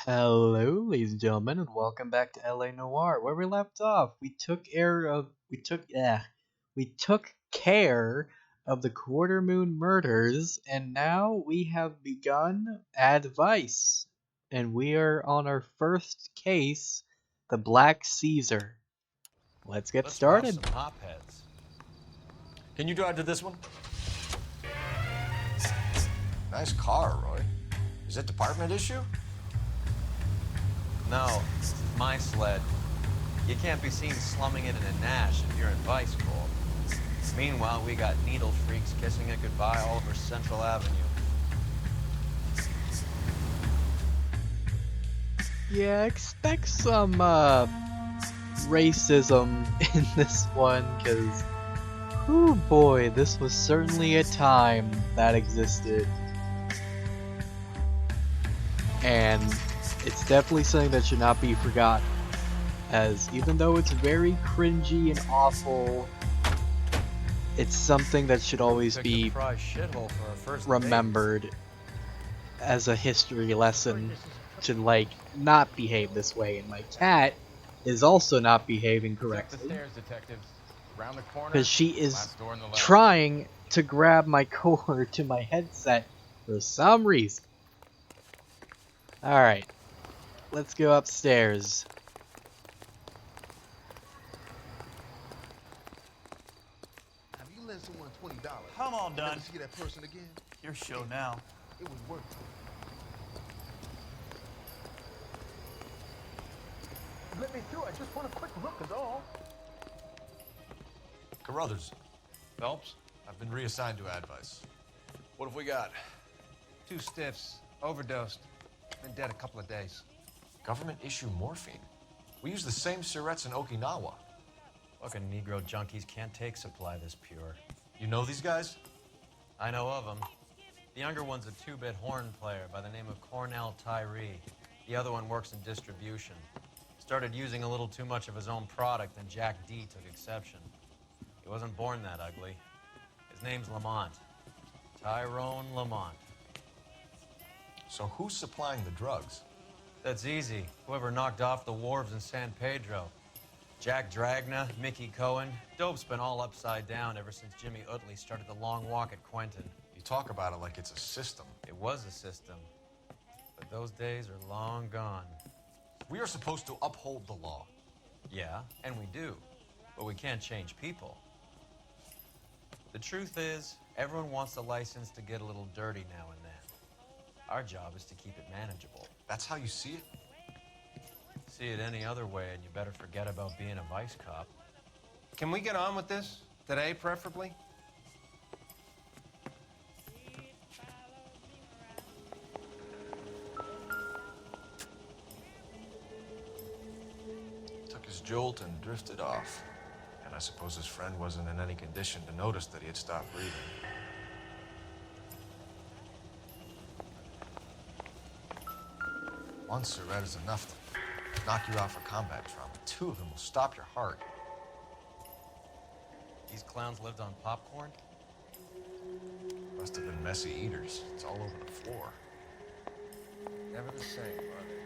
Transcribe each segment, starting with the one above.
Hello, ladies and gentlemen, and welcome back to LA Noire. Where we left off, we took care of the Quarter Moon murders, and now we have begun advice, and we are on our first case, the Black Caesar. Let's get Let's rouse started. some hopheads. Can you drive to this one? Nice car, Roy. Is it department issue? No, it's my sled. You can't be seen slumming it in a Nash if you're in Vice Corps. Meanwhile, we got needle freaks kissing it goodbye all over Central Avenue. Yeah, expect some racism in this one, because, oh boy, this was certainly a time that existed. And it's definitely something that should not be forgotten, as even though it's very cringy and awful, it's something that should always be remembered as a history lesson to, like, not behave this way. And my cat is also not behaving correctly because she is trying to grab my cord to my headset for some reason. Alright, let's go upstairs. Have you lent someone $20? Come on, Dunn. Never see that person again? Your show now. It was worth it. Let me through. I just want a quick look is all. Carruthers, Phelps? I've been reassigned to advice. What have we got? 2 stiffs, overdosed, been dead a couple of days. Government issue morphine. We use the same syrettes in Okinawa. Fucking Negro junkies can't take supply this pure. You know these guys? I know of them. The younger one's a 2-bit horn player by the name of Cornell Tyree. The other one works in distribution. Started using a little too much of his own product, and Jack D took exception. He wasn't born that ugly. His name's Lamont. Tyrone Lamont. So who's supplying the drugs? That's easy. Whoever knocked off the wharves in San Pedro. Jack Dragna, Mickey Cohen. Dope's been all upside down ever since Jimmy Utley started the long walk at Quentin. You talk about it like it's a system. It was a system, but those days are long gone. We are supposed to uphold the law. Yeah, and we do, but we can't change people. The truth is, everyone wants a license to get a little dirty now and then. Our job is to keep it manageable. That's how you see it? See it any other way, and you better forget about being a vice cop. Can we get on with this? Today, preferably? Took his jolt and drifted off. And I suppose his friend wasn't in any condition to notice that he had stopped breathing. One Surette is enough to knock you out for combat trauma. 2 of them will stop your heart. These clowns lived on popcorn? Must have been messy eaters. It's all over the floor. Never the same, are they?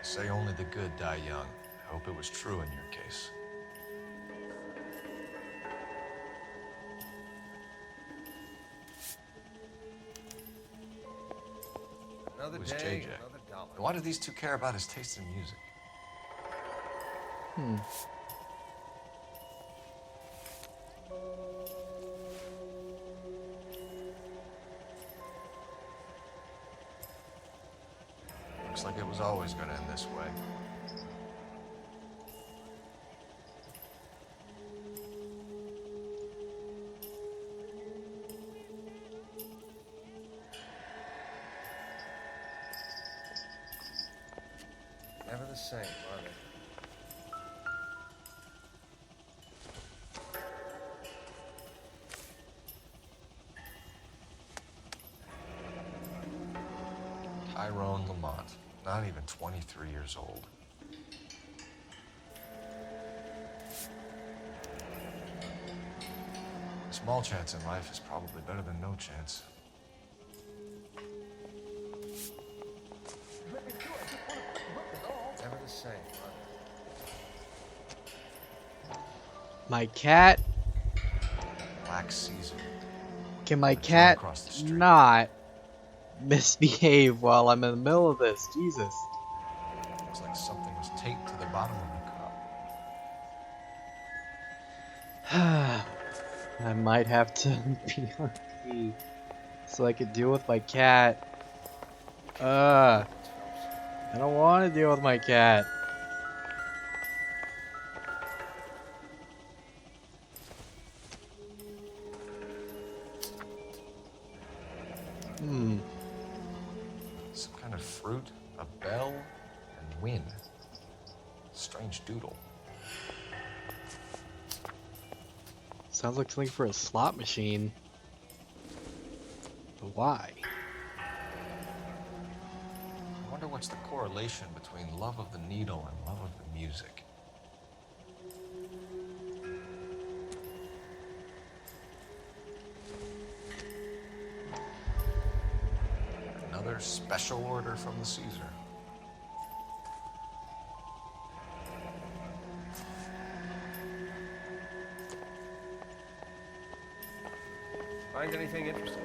Say only the good die young. I hope it was true in your case. Another It was day, JJ. another dollar. And why do these 2 care about his taste in music? Looks like it was always going to end this way. Never the same, are they? Tyrone Lamont, not even 23 years old. Small chance in life is probably better than no chance. Let me through. I just want a quick look is all. Never the same, brother. My cat. Black Caesar. Can my Turn cat across the street. not misbehave while I'm in the middle of this? Jesus. Looks like something was taped to the bottom of the cup. I might have to be on key so I could deal with my cat. I don't want to deal with my cat. Some kind of fruit, a bell, and wind. Strange doodle. Sounds like something for a slot machine. But why? I wonder what's the correlation between love of the needle and love of the music. Another special order from the Caesar. Find anything interesting?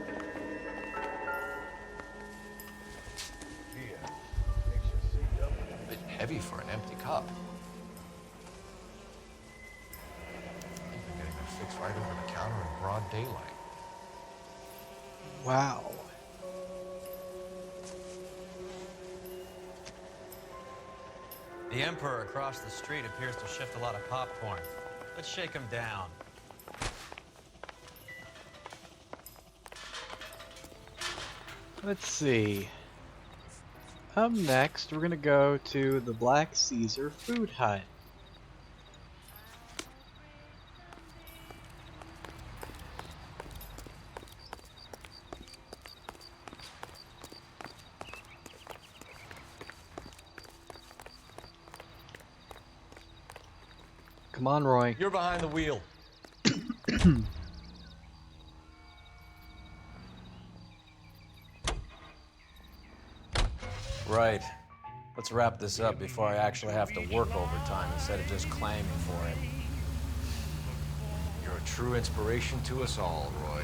A bit heavy for an empty cup. Even getting it fixed right over the counter in broad daylight. Wow. The Emperor across the street appears to shift a lot of popcorn. Let's shake him down. Let's see. Up next, we're gonna go to the Black Caesar Food Hut. Come on, Roy. You're behind the wheel. Right. Let's wrap this up before I actually have to work overtime instead of just claiming for it. You're a true inspiration to us all, Roy.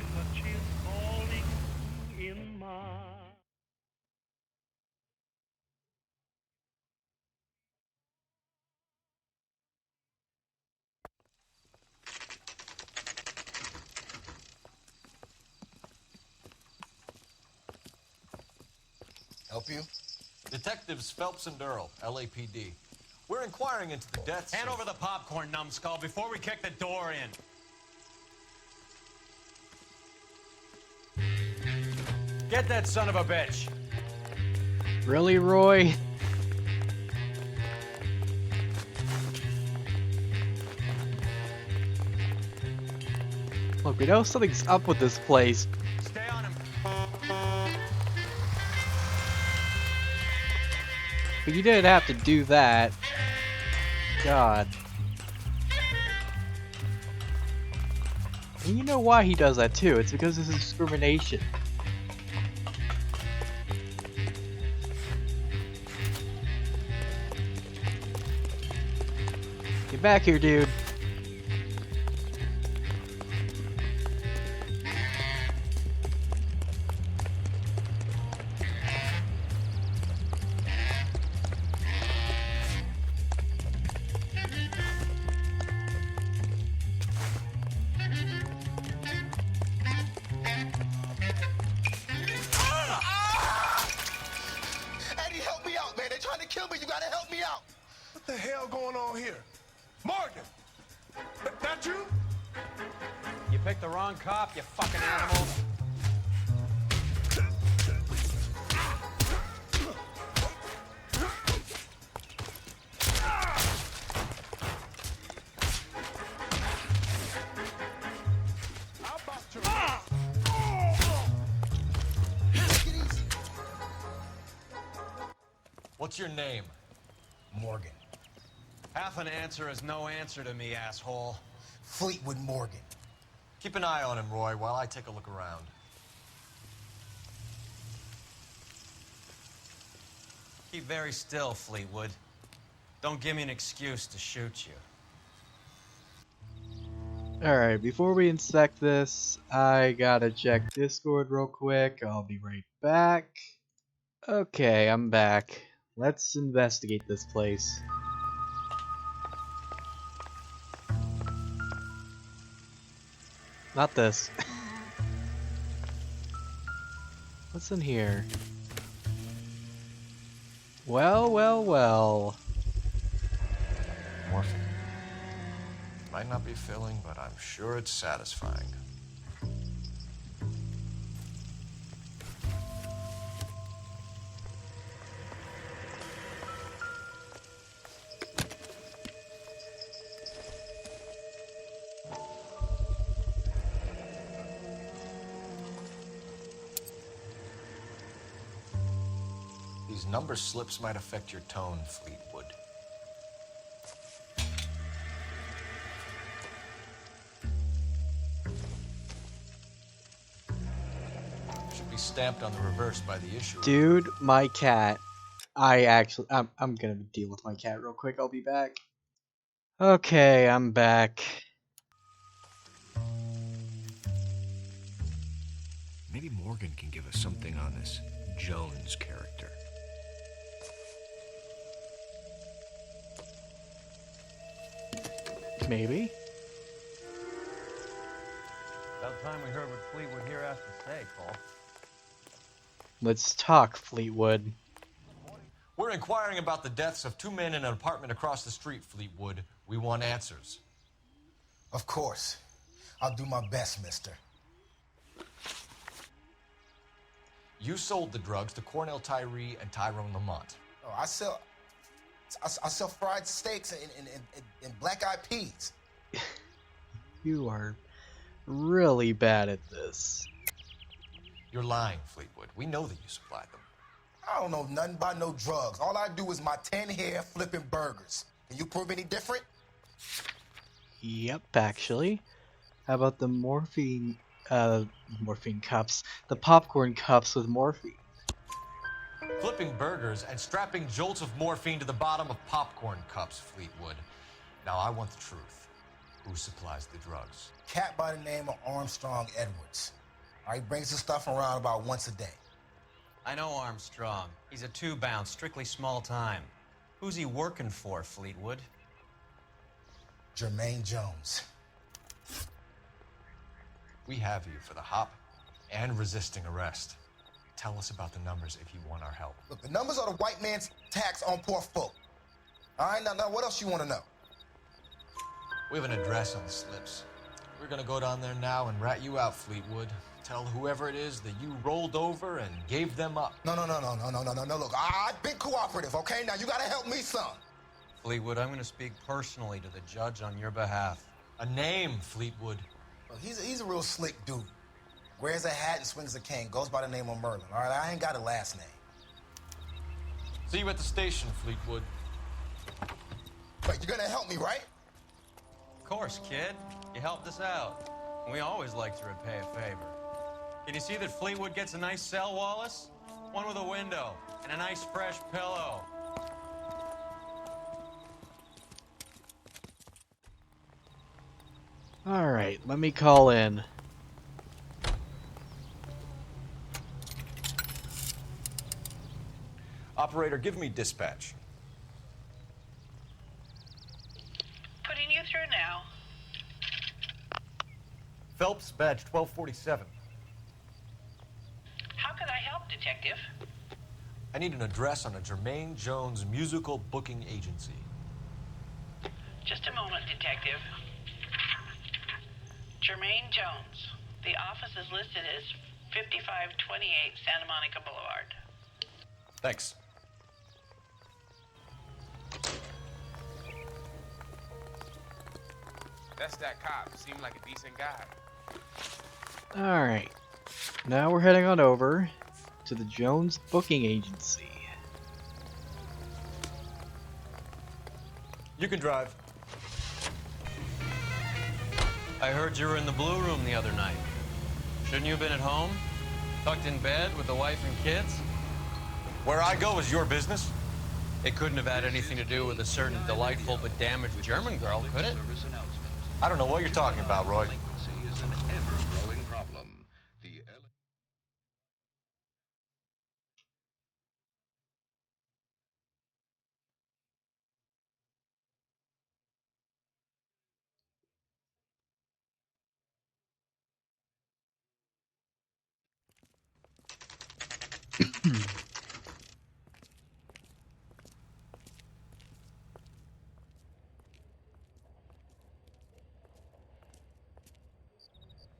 Help you? Detectives Phelps and Earle, LAPD. We're inquiring into the deaths. Hand over the popcorn, numbskull, before we kick the door in. Get that son of a bitch. Really, Roy? Look, we know something's up with this place. Stay on him. But you didn't have to do that. God. And you know why he does that too. It's because it's discrimination. Get back here, dude. Eddie, help me out, man. They're trying to kill me. You gotta help me out. What the hell going on here? Morgan! That you? You picked the wrong cop, you fucking animal. How about you? Take it easy. What's your name? Morgan. Half an answer is no answer to me, asshole. Fleetwood Morgan. Keep an eye on him, Roy, while I take a look around. Keep very still, Fleetwood. Don't give me an excuse to shoot you. Alright, before we inspect this, I gotta check Discord real quick. I'll be right back. Okay, I'm back. Let's investigate this place. Not this. What's in here? Well, well, well. Morphine. Might not be filling, but I'm sure it's satisfying. These number slips might affect your tone, Fleetwood. Should be stamped on the reverse by the issuer. Dude, my cat. I'm gonna deal with my cat real quick. I'll be back. Okay, I'm back. Maybe Morgan can give us something on this Jones character. Maybe. About time we heard what Fleetwood here has to say, Cole. Let's talk, Fleetwood. We're inquiring about the deaths of two men in an apartment across the street, Fleetwood. We want answers. Of course. I'll do my best, mister. You sold the drugs to Cornell Tyree and Tyrone Lamont. Oh, I sell fried steaks and black-eyed peas. You are really bad at this. You're lying, Fleetwood. We know that you supplied them. I don't know nothing about no drugs. All I do is my 10 hair flipping burgers. Can you prove any different? Yep, actually. How about the morphine cups? The popcorn cups with morphine. Flipping burgers and strapping jolts of morphine to the bottom of popcorn cups, Fleetwood. Now I want the truth. Who supplies the drugs? Cat by the name of Armstrong Edwards. He brings the stuff around about once a day. I know Armstrong. He's a two-bounce, strictly small time. Who's he working for, Fleetwood? Jermaine Jones. We have you for the hop and resisting arrest. Tell us about the numbers if you want our help. Look, the numbers are the white man's tax on poor folk. All right, now what else you want to know? We have an address on the slips. We're gonna go down there now and rat you out, Fleetwood. Tell whoever it is that you rolled over and gave them up. No. Look, I've been cooperative, okay? Now you gotta help me some. Fleetwood, I'm going to speak personally to the judge on your behalf. A name, Fleetwood. Look, he's a real slick dude. Wears a hat and swings a cane. Goes by the name of Merlon. All right, I ain't got a last name. See you at the station, Fleetwood. But you're gonna help me, right? Of course, kid. You helped us out. We always like to repay a favor. Can you see that Fleetwood gets a nice cell, Wallace? One with a window and a nice fresh pillow. Alright, let me call in. Operator, give me dispatch. Putting you through now. Phelps, badge 1247. How can I help, Detective? I need an address on a Jermaine Jones musical booking agency. Just a moment, Detective. Jermaine Jones. The office is listed as 5528 Santa Monica Boulevard. Thanks. That's that cop. Seemed like a decent guy. Alright. Now we're heading on over to the Jones Booking Agency. You can drive. I heard you were in the Blue Room the other night. Shouldn't you have been at home? Tucked in bed with the wife and kids? Where I go is your business? It couldn't have had anything to do with a certain delightful but damaged German girl, could it? I don't know what you're talking about, Roy.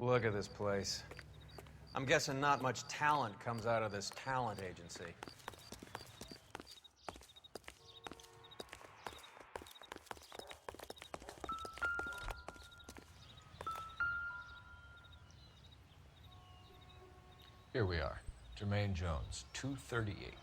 Look at this place. I'm guessing not much talent comes out of this talent agency. Here we are. Jermaine Jones, 238.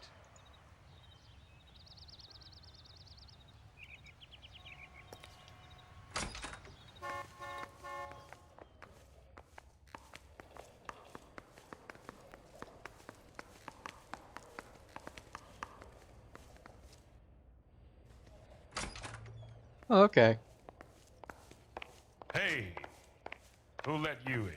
Oh, okay. Hey, who let you in?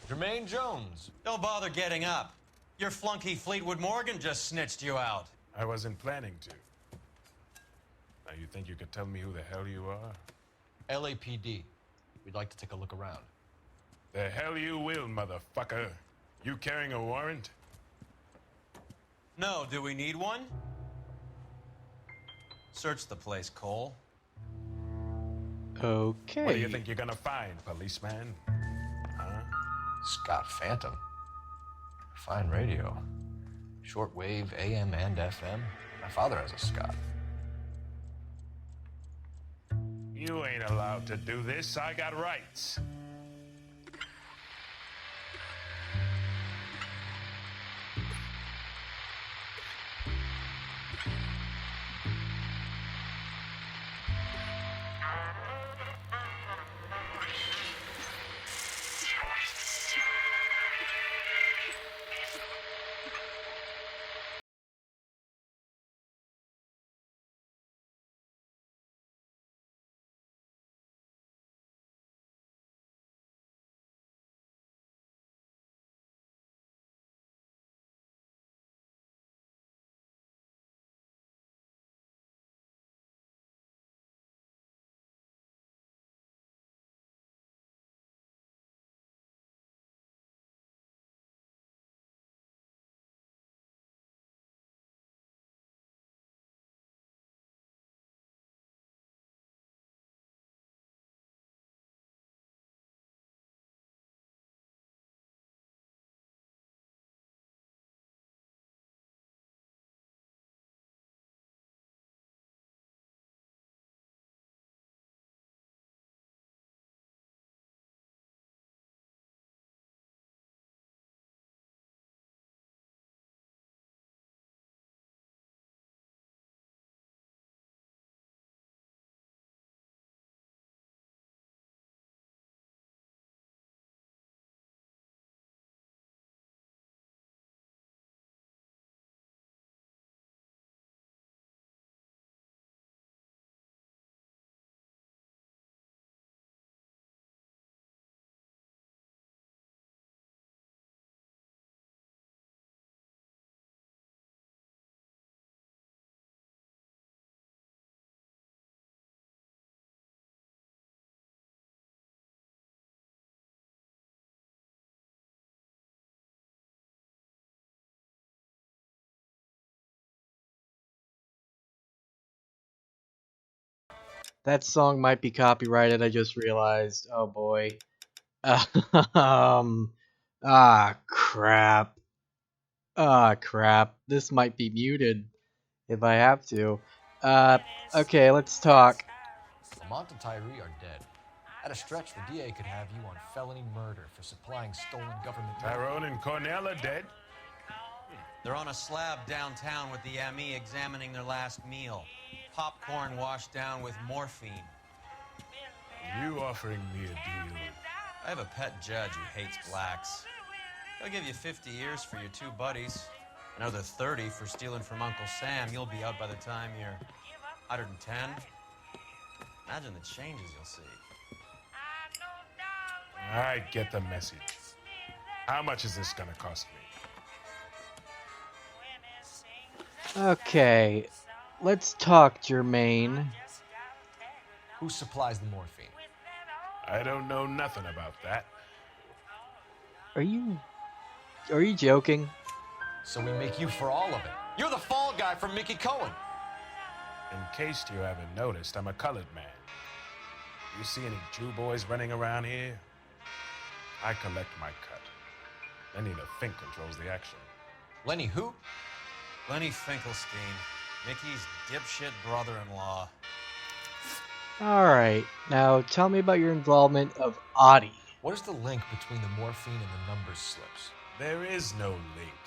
Jermaine Jones. Don't bother getting up. Your flunky Fleetwood Morgan just snitched you out. I wasn't planning to. Now, you think you could tell me who the hell you are? LAPD. We'd like to take a look around. The hell you will, motherfucker. You carrying a warrant? No, do we need one? Search the place, Cole. Okay. What do you think you're gonna find, policeman? Huh? Scott Phantom. Fine radio. Shortwave, AM and FM. My father has a Scott. You ain't allowed to do this. I got rights. That song might be copyrighted, I just realized. Oh boy. Um. Crap. Crap. This might be muted if I have to. Okay, let's talk. Lamont and Tyree are dead. At a stretch, the DA could have you on felony murder for supplying stolen government... Tyrone and Cornell are dead. They're on a slab downtown with the ME examining their last meal. Popcorn washed down with morphine. You offering me a deal? I have a pet judge who hates blacks. He'll give you 50 years for your two buddies. Another 30 for stealing from Uncle Sam. You'll be out by the time you're 110. Imagine the changes you'll see. I get the message. How much is this gonna cost me? Okay, let's talk, Jermaine. Who supplies the morphine? I don't know nothing about that. Are you joking? So we make you for all of it. You're the fall guy from Mickey Cohen. In case you haven't noticed, I'm a colored man. You see any Jew boys running around here? I collect my cut. Lenny the Fink controls the action. Lenny who? Lenny Finkelstein, Mickey's dipshit brother-in-law. Alright, now tell me about your involvement of Ottie. What is the link between the morphine and the number slips? There is no link.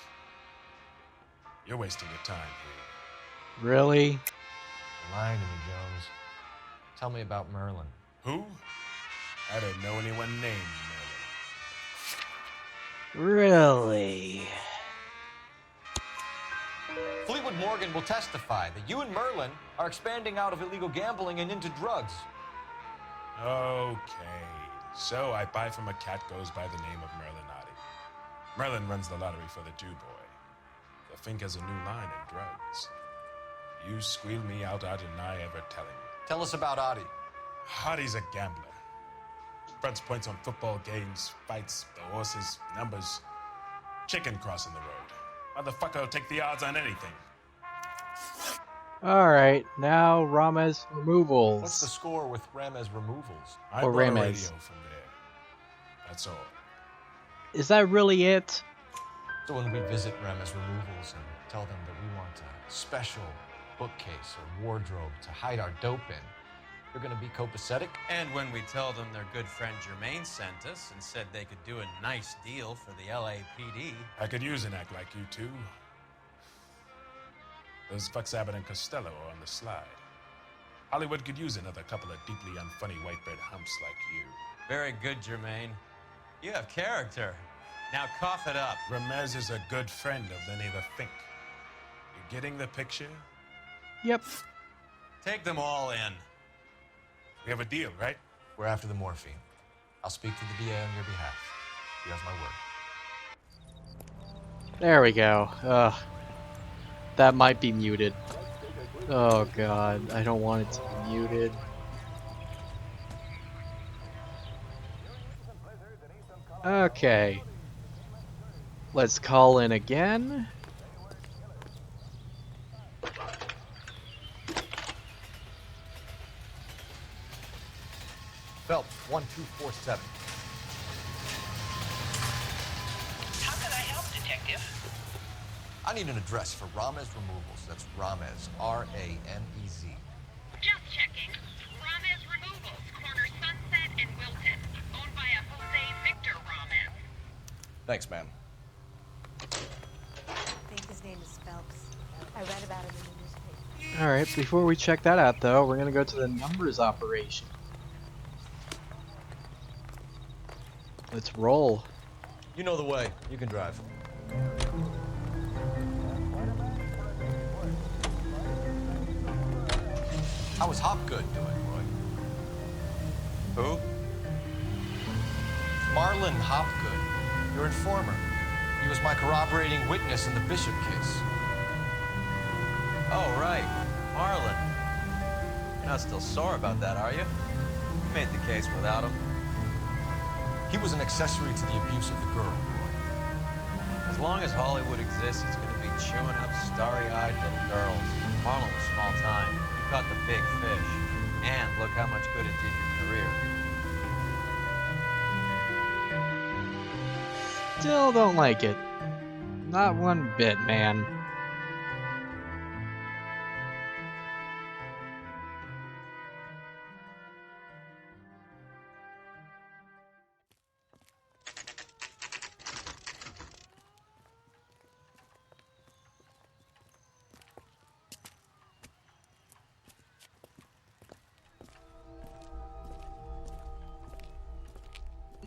You're wasting your time here. Really? You're lying to me, Jones. Tell me about Merlon. Who? I don't know anyone named Merlon. Really? Fleetwood Morgan will testify that you and Merlon are expanding out of illegal gambling and into drugs. Okay. So I buy from a cat goes by the name of Merlon Ottie. Merlon runs the lottery for the Jew boy. The Fink has a new line in drugs. You squeal me out, I deny ever telling you. Tell us about Ottie. Ottie's a gambler. Fronts points on football games, fights, the horses, numbers. Chicken crossing the road. Motherfucker will take the odds on anything. Alright, now Ramez Removals. What's the score with Ramez Removals? I Or bought a Ramez. radio from there. That's all. Is that really it? So when we visit Ramez Removals and tell them that we want a special bookcase or wardrobe to hide our dope in, they're gonna be copacetic? And when we tell them their good friend Jermaine sent us and said they could do a nice deal for the LAPD. I could use an act like you two. Those fucks Abbott and Costello are on the slide. Hollywood could use another couple of deeply unfunny white bread humps like you. Very good, Jermaine. You have character. Now cough it up. Ramez is a good friend of Lenny the Fink. You getting the picture? Yep. Take them all in. We have a deal, right? We're after the morphine. I'll speak to the DA on your behalf. You have my word. There we go. That might be muted. Oh god, I don't want it to be muted. Okay. Let's call in again. Phelps, 1247. How can I help, Detective? I need an address for Ramez Removals. That's Ramez, R-A-M-E-Z. Just checking. Ramez Removals, corner Sunset and Wilton. Owned by a Jose Victor Ramez. Thanks, ma'am. I think his name is Phelps. I read about him in the newspaper. Alright, before we check that out though, we're gonna go to the numbers operation. Let's roll. You know the way. You can drive. How is Hopgood doing, Roy? Who? Marlon Hopgood, your informer. He was my corroborating witness in the Bishop case. Oh, right. Marlon. You're not still sore about that, are you? You made the case without him. He was an accessory to the abuse of the girl, Roy. As long as Hollywood exists, it's going to be chewing up starry-eyed little girls. Marlon was small time. You caught the big fish. And look how much good it did your career. Still don't like it. Not one bit, man.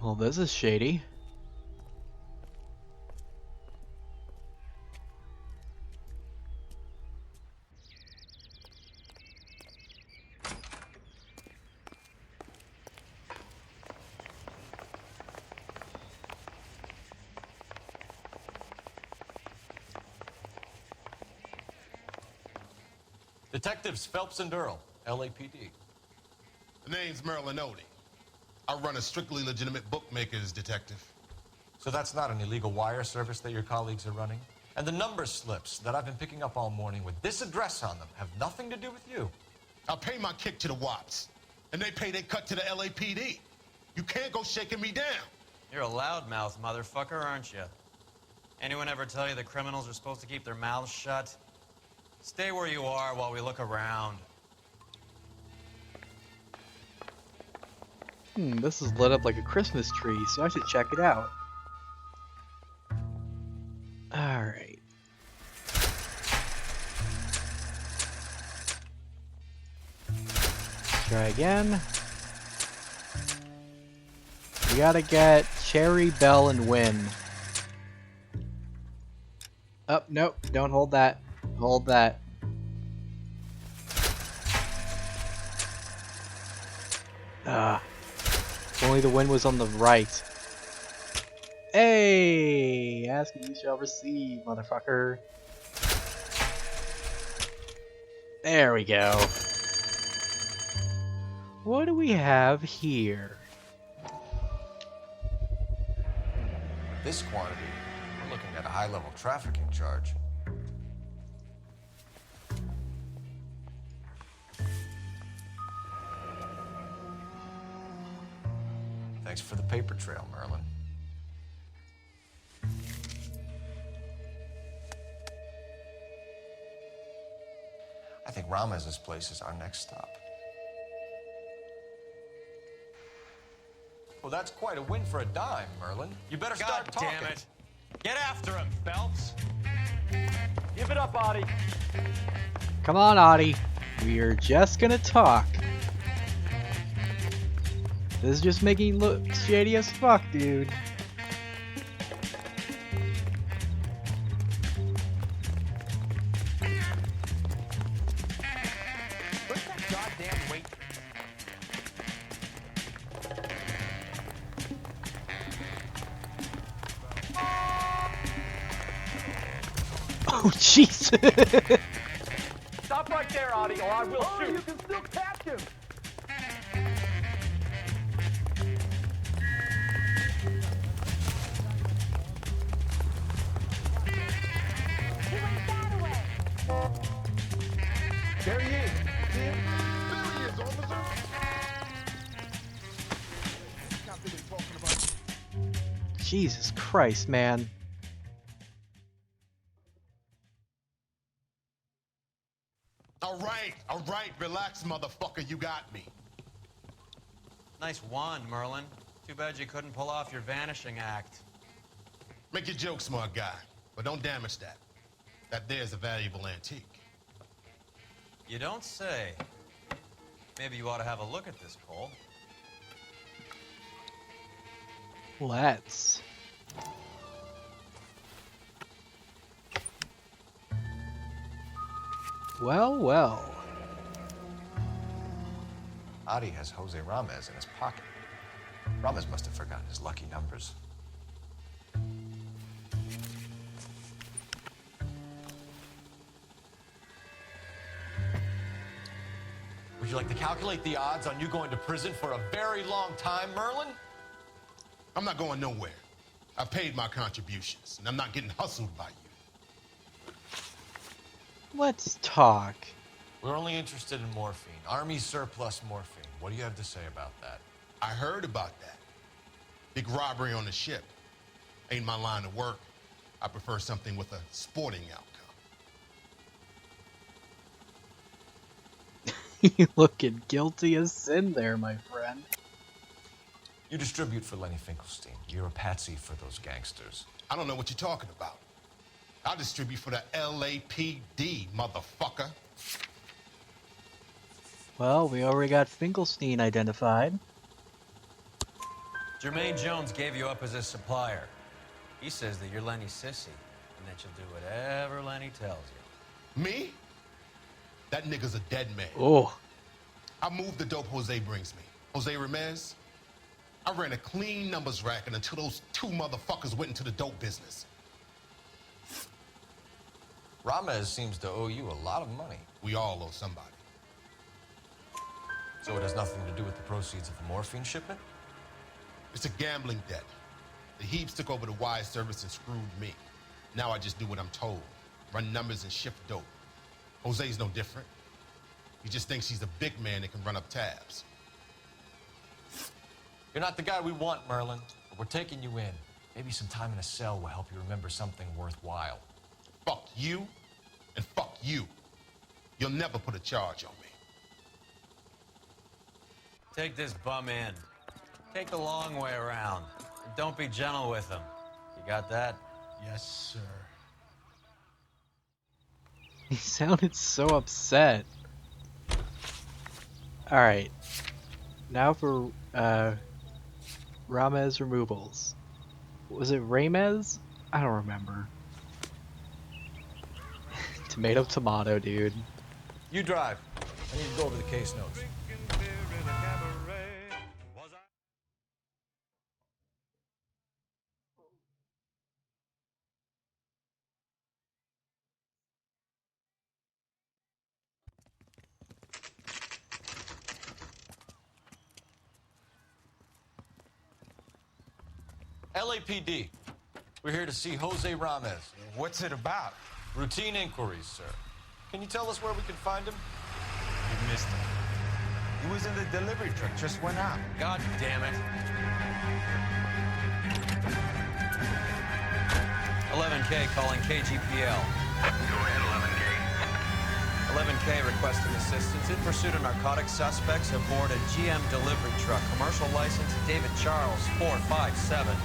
Well, this is shady. Detectives Phelps and Earle, LAPD. The name's Merlon Ottie. I run a strictly legitimate bookmaker's detective. So that's not an illegal wire service that your colleagues are running? And the number slips that I've been picking up all morning with this address on them have nothing to do with you. I pay my kick to the Watts, and they pay their cut to the LAPD. You can't go shaking me down. You're a loudmouth motherfucker, aren't you? Anyone ever tell you that criminals are supposed to keep their mouths shut? Stay where you are while we look around. This is lit up like a Christmas tree, so I should check it out. Alright. Try again. We gotta get Cherry, Bell, and Win. Oh, nope, don't hold that. Hold that. If only the Win was on the right. Hey! Ask and you shall receive, motherfucker. There we go. What do we have here? This quantity, we're looking at a high-level trafficking charge. Thanks for the paper trail, Merlin. I think Ramez's place is our next stop. Well, that's quite a win for a dime, Merlin. You better start talking. God damn it. Get after him, Phelps. Give it up, Ottie. Come on, Ottie. We're just gonna talk. This is just making you look shady as fuck, dude. Where's that goddamn wait? Oh, jeez. Stop right there, Ottie, or I will shoot. You can still catch him. There he is. See him? There he is, officer. Jesus Christ, man. All right, relax, motherfucker, you got me. Nice wand, Merlin. Too bad you couldn't pull off your vanishing act. Make your joke, smart guy, but don't damage that. That there's a valuable antique. You don't say. Maybe you ought to have a look at this, Cole. Let's. Well, well. Ottie has Jose Ramez in his pocket. Ramez must have forgotten his lucky numbers. Would you like to calculate the odds on you going to prison for a very long time, Merlin? I'm not going nowhere. I've paid my contributions, and I'm not getting hustled by you. Let's talk. We're only interested in morphine. Army surplus morphine. What do you have to say about that? I heard about that. Big robbery on the ship. Ain't my line of work. I prefer something with a sporting outcome. You looking guilty as sin there, my friend. You distribute for Lenny Finkelstein. You're a patsy for those gangsters. I don't know what you're talking about. I'll distribute for the LAPD, motherfucker. Well, we already got Finkelstein identified. Jermaine Jones gave you up as his supplier. He says that you're Lenny's sissy, and that you'll do whatever Lenny tells you. Me? That nigga's a dead man. Oh. I moved the dope Jose brings me. Jose Ramez. I ran a clean numbers racket until those two motherfuckers went into the dope business. Ramez seems to owe you a lot of money. We all owe somebody. So it has nothing to do with the proceeds of the morphine shipment? It's a gambling debt. The Heaps took over the wire service and screwed me. Now I just do what I'm told. Run numbers and shift dope. Jose's no different. He just thinks he's a big man that can run up tabs. You're not the guy we want, Merlon, but we're taking you in. Maybe some time in a cell will help you remember something worthwhile. Fuck you, and fuck you. You'll never put a charge on me. Take this bum in. Take the long way around. And don't be gentle with him. You got that? Yes, sir. He sounded so upset. Alright. Now for Ramez Removals. Was it Ramez? I don't remember. Tomato, dude. You drive. I need to go over the case notes. LAPD. We're here to see Jose Ramez. What's it about? Routine inquiries, sir. Can you tell us where we can find him? You missed him. He was in the delivery truck, just went out. God damn it. 11K calling KGPL. Go ahead, 11K. 11K requesting assistance in pursuit of narcotic suspects aboard a GM delivery truck. Commercial license David Charles 457.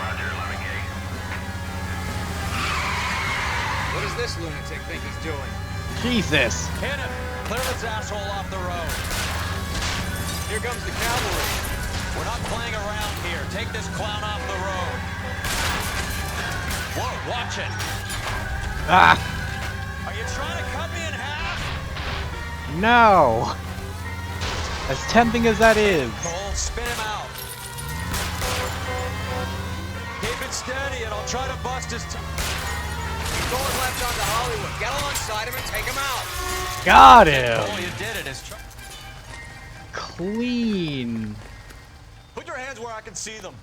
Roger, 11K. What does this lunatic think he's doing? Jesus! Hit him! Clear this asshole off the road. Here comes the cavalry. We're not playing around here. Take this clown off the road. Whoa, watch it. Ah! Are you trying to cut me in half? No! As tempting as that is. Cole, spin him out. Keep it steady and I'll try to bust his Going left onto Hollywood. Get alongside him and take him out. Got him! Cole, you did it. Clean. Put your hands where I can see them.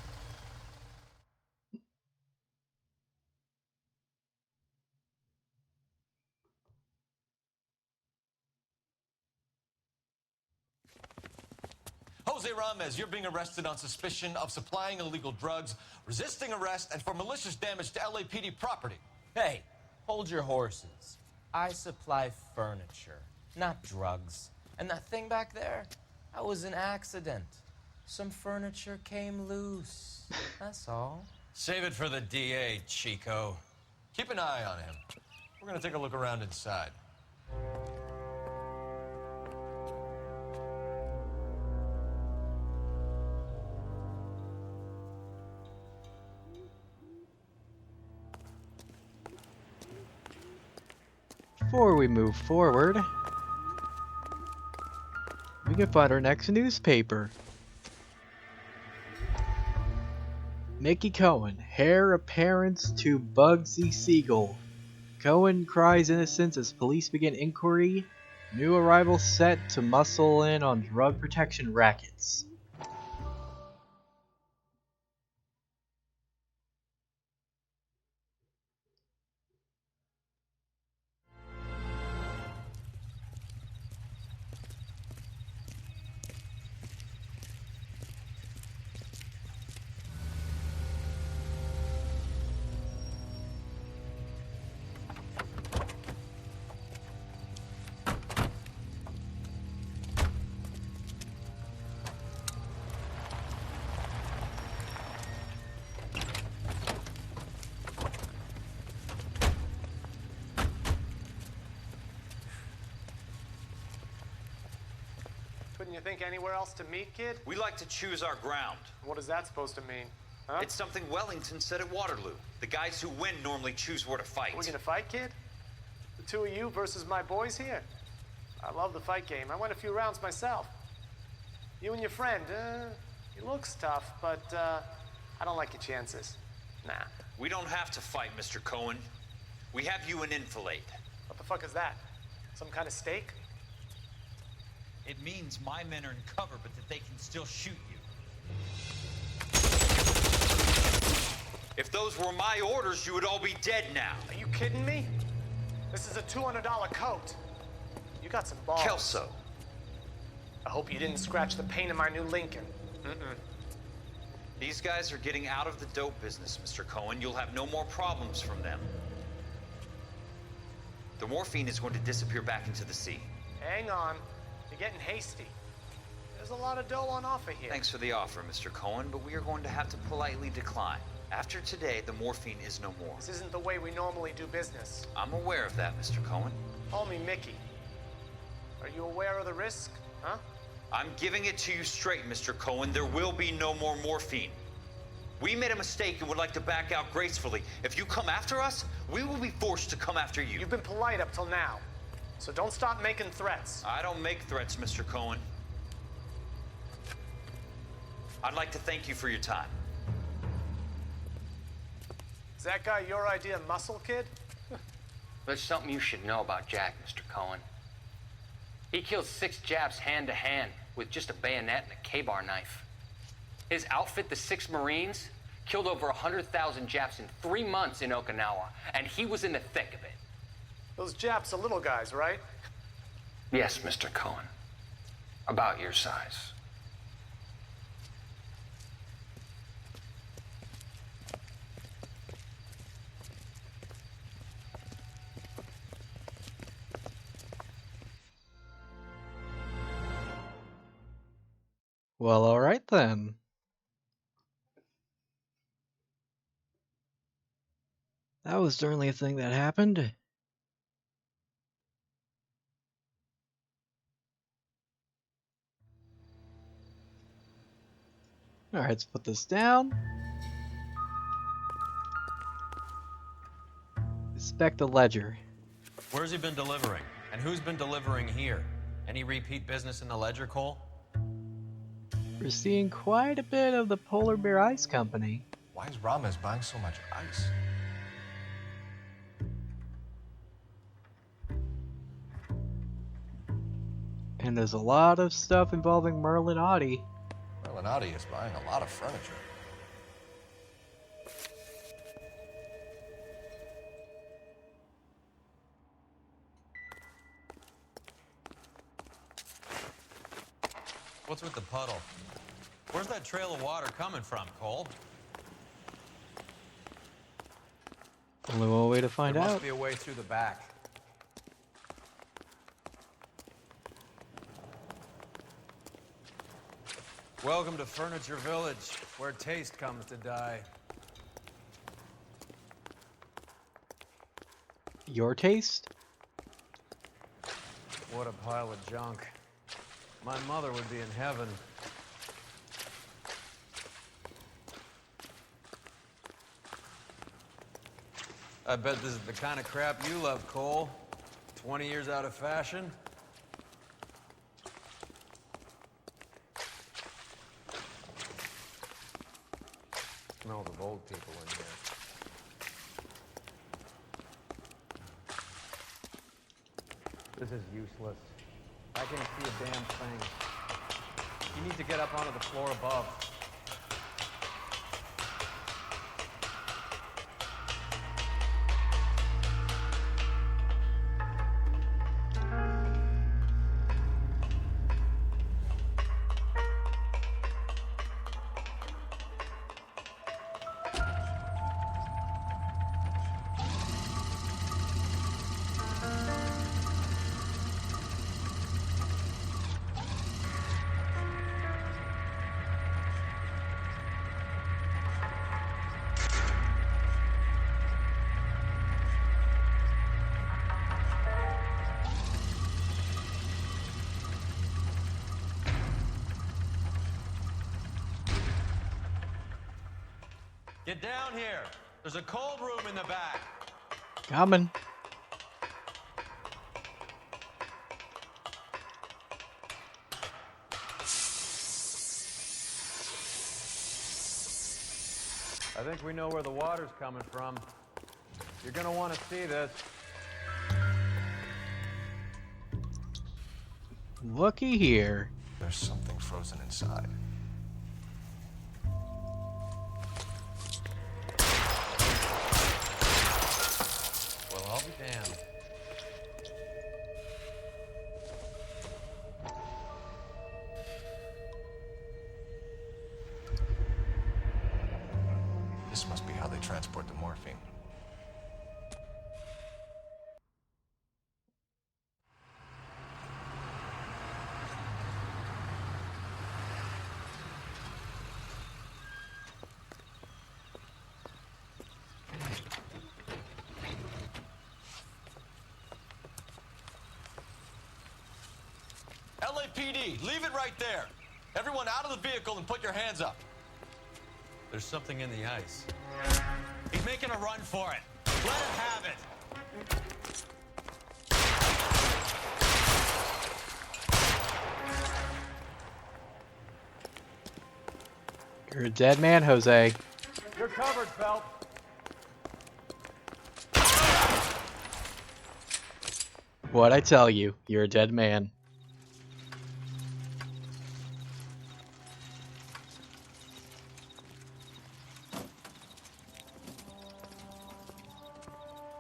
Jose Ramez, you're being arrested on suspicion of supplying illegal drugs, resisting arrest, and for malicious damage to LAPD property. Hey, hold your horses. I supply furniture, not drugs. And that thing back there, that was an accident. Some furniture came loose. That's all. Save it for the DA, Chico. Keep an eye on him. We're gonna take a look around inside. Before we move forward, we can find our next newspaper. Mickey Cohen, heir apparent to Bugsy Siegel. Cohen cries innocence as police begin inquiry. New arrival set to muscle in on drug protection rackets. Couldn't you think anywhere else to meet, kid? We like to choose our ground. What is that supposed to mean? Huh? It's something Wellington said at Waterloo. The guys who win normally choose where to fight. We're gonna fight, kid? The two of you versus my boys here? I love the fight game. I went a few rounds myself. You and your friend, he looks tough, but I don't like your chances. Nah. We don't have to fight, Mr. Cohen. We have you in enfilade. What the fuck is that? Some kind of steak? It means my men are in cover, but that they can still shoot you. If those were my orders, you would all be dead now. Are you kidding me? This is a $200 coat. You got some balls. Kelso. I hope you didn't scratch the paint of my new Lincoln. These guys are getting out of the dope business, Mr. Cohen. You'll have no more problems from them. The morphine is going to disappear back into the sea. Hang on. You're getting hasty. There's a lot of dough on offer here. Thanks for the offer, Mr. Cohen, but we are going to have to politely decline. After today, the morphine is no more. This isn't the way we normally do business. I'm aware of that, Mr. Cohen. Call me Mickey. Are you aware of the risk, huh? I'm giving it to you straight, Mr. Cohen. There will be no more morphine. We made a mistake and would like to back out gracefully. If you come after us, we will be forced to come after you. You've been polite up till now, so don't stop making threats. I don't make threats, Mr. Cohen. I'd like to thank you for your time. Is that guy your idea of muscle, kid? There's something you should know about Jack, Mr. Cohen. He killed 6 Japs hand to hand with just a bayonet and a K-bar knife. His outfit, the 6 Marines, killed over 100,000 Japs in 3 months in Okinawa, and he was in the thick of it. Those Japs are little guys, right? Yes, Mr. Cohen. About your size. Well, alright then. That was certainly a thing that happened. Alright, let's put this down. Inspect the ledger. Where's he been delivering? And who's been delivering here? Any repeat business in the ledger, Cole? We're seeing quite a bit of the Polar Bear Ice Company. Why is Ramez buying so much ice? And there's a lot of stuff involving Merlon Ottie. Merlon Ottie is buying a lot of furniture. What's with the puddle? Where's that trail of water coming from, Cole? Only one way to find There out. must be a way through the back. Welcome to Furniture Village, where taste comes to die. Your taste? What a pile of junk. My mother would be in heaven. I bet this is the kind of crap you love, Cole. 20 years out of fashion. Smells of old people in here. This is useless. I can't see a damn thing. You need to get up onto the floor above. Get down here. There's a cold room in the back. Coming. I think we know where the water's coming from. You're gonna want to see this. Looky here. There's something frozen inside. Well, I'll be damned. This must be how they transport the morphine. LAPD, leave it right there. Everyone out of the vehicle and put your hands up. There's something in the ice. He's making a run for it. Let him have it. You're a dead man, Jose. You're covered, Phelps. What'd I tell you? You're a dead man.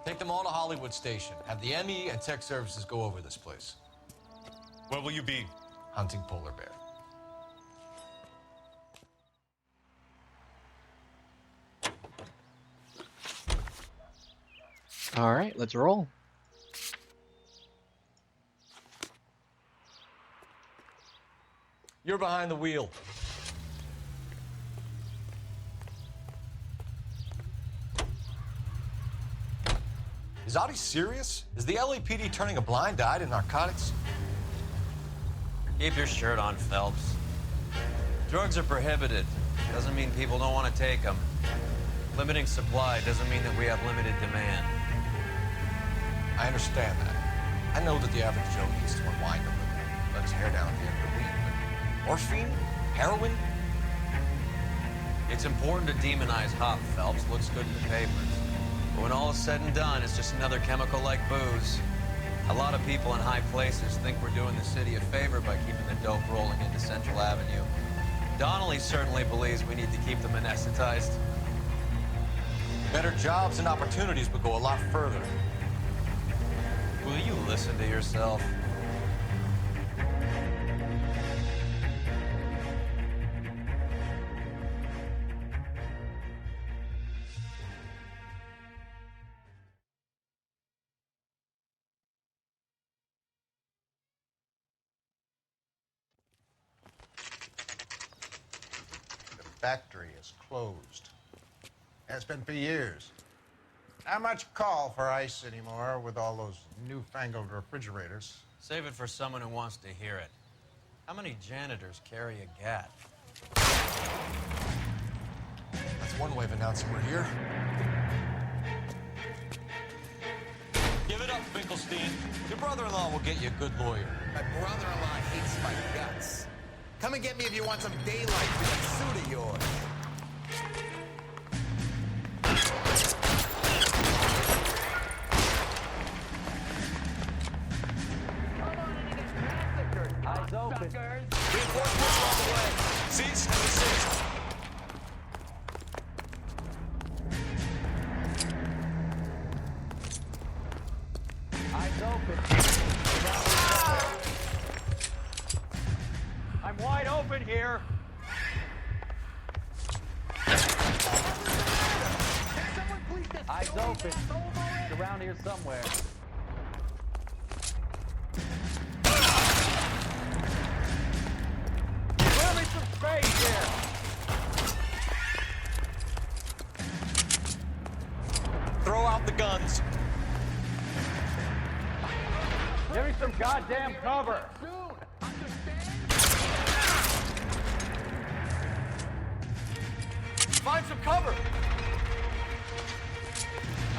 Take them all to Hollywood Station. Have the ME and tech services go over this place. Where will you be? Hunting polar bear. All right, let's roll. You're behind the wheel. Is Ottie serious? Is the LAPD turning a blind eye to narcotics? Keep your shirt on, Phelps. Drugs are prohibited. Doesn't mean people don't want to take them. Limiting supply doesn't mean that we have limited demand. I understand that. I know that the average Joe needs to unwind a little, let his hair down at the end of the week. But morphine? Heroin? It's important to demonize hop, Phelps. Looks good in the papers. But when all is said and done, it's just another chemical like booze. A lot of people in high places think we're doing the city a favor by keeping the dope rolling into Central Avenue. Donnelly certainly believes we need to keep them anesthetized. Better jobs and opportunities would go a lot further. Will you listen to yourself? The factory is closed. Has been for years. Not much call for ice anymore with all those newfangled refrigerators. Save it for someone who wants to hear it. How many janitors carry a gat? That's one way of announcing we're here. Give it up, Finkelstein. Your brother-in-law will get you a good lawyer. My brother-in-law hates my guts. Come and get me if you want some daylight for that suit of yours. Eyes open. Reinforcements are on the way. Seats and the seats. Eyes open. I'm wide open here. Eyes open. It's around here somewhere. Clearly some space here. Throw out the guns. Give me some goddamn cover. Find some cover.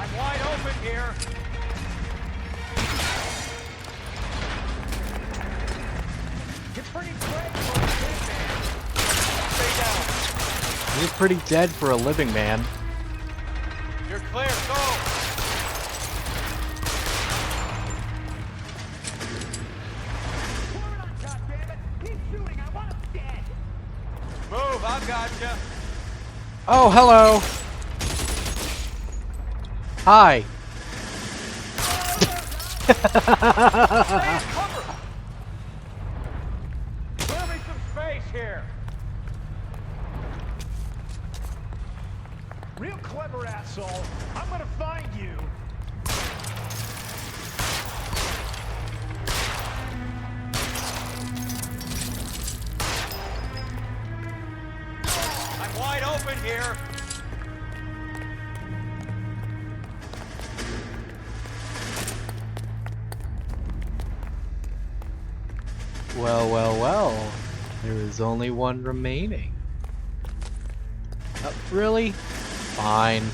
I'm wide open here. You're pretty great for a living man. Stay down. He's pretty dead for a living man. You're clear. Go. Move, I've got you. Oh, hello. Hi. Clear me some space here. Real clever, asshole. I'm gonna find you. I'm wide open here. Well, well, well. There is only one remaining. Really? Fine.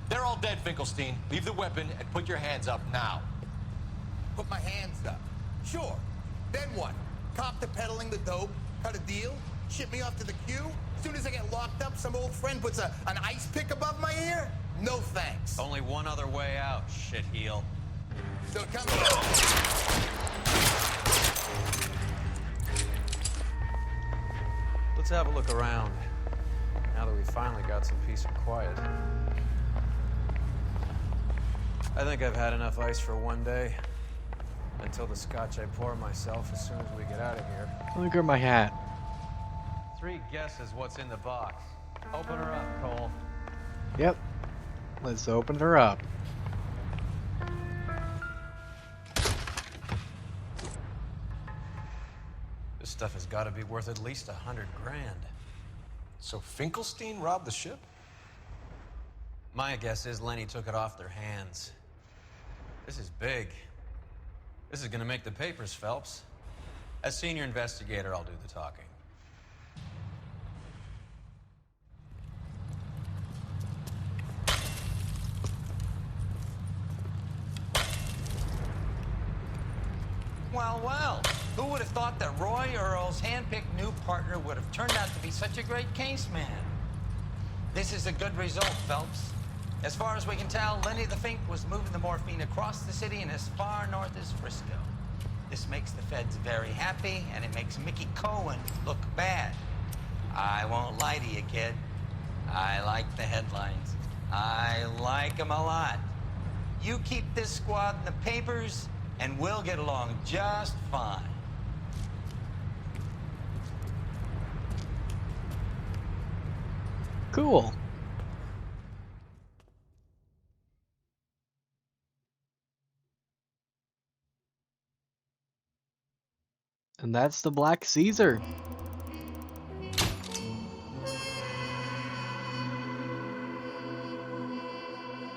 They're all dead, Finkelstein. Leave the weapon and put your hands up now. Put my hands up. Sure. Then what? Cop to peddling the dope? Cut a deal? Ship me off to the queue? As soon as I get locked up, some old friend puts an ice pick above my ear? No thanks. Only one other way out, shitheel. So come Let's have a look around, now that we finally got some peace and quiet. I think I've had enough ice for one day. Until the scotch I pour myself as soon as we get out of here. Let me grab my hat. 3 guesses what's in the box. Open her up, Cole. Yep. Let's open her up. This stuff has got to be worth at least $100 grand. So Finkelstein robbed the ship? My guess is Lenny took it off their hands. This is big. This is gonna make the papers, Phelps. As senior investigator, I'll do the talking. Well, well, who would have thought that Roy Earle's hand-picked new partner would have turned out to be such a great case man? This is a good result, Phelps. As far as we can tell, Lenny the Fink was moving the morphine across the city and as far north as Frisco. This makes the feds very happy, and it makes Mickey Cohen look bad. I won't lie to you, kid. I like the headlines. I like them a lot. You keep this squad in the papers, and we'll get along just fine. Cool. And that's the Black Caesar.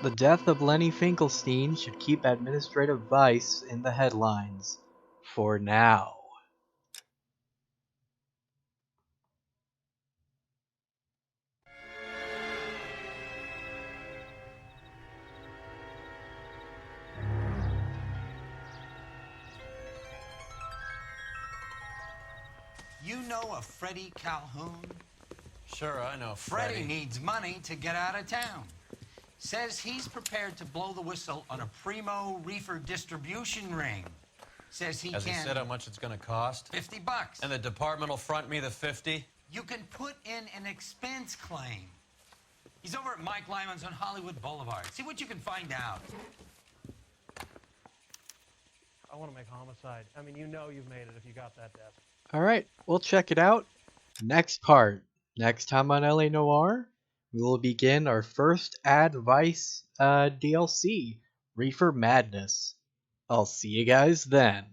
The death of Lenny Finkelstein should keep administrative vice in the headlines. For now. You know a Freddie Calhoun? Sure, I know Freddie needs money to get out of town. Says he's prepared to blow the whistle on a primo reefer distribution ring. Says he Has can... he said how much it's gonna cost? $50. And the department will front me the 50? You can put in an expense claim. He's over at Mike Lyman's on Hollywood Boulevard. See what you can find out. I want to make homicide. I mean, you know you've made it if you got that desk. Alright, we'll check it out. Next part. Next time on LA Noire, we will begin our first Ad Vice DLC, Reefer Madness. I'll see you guys then.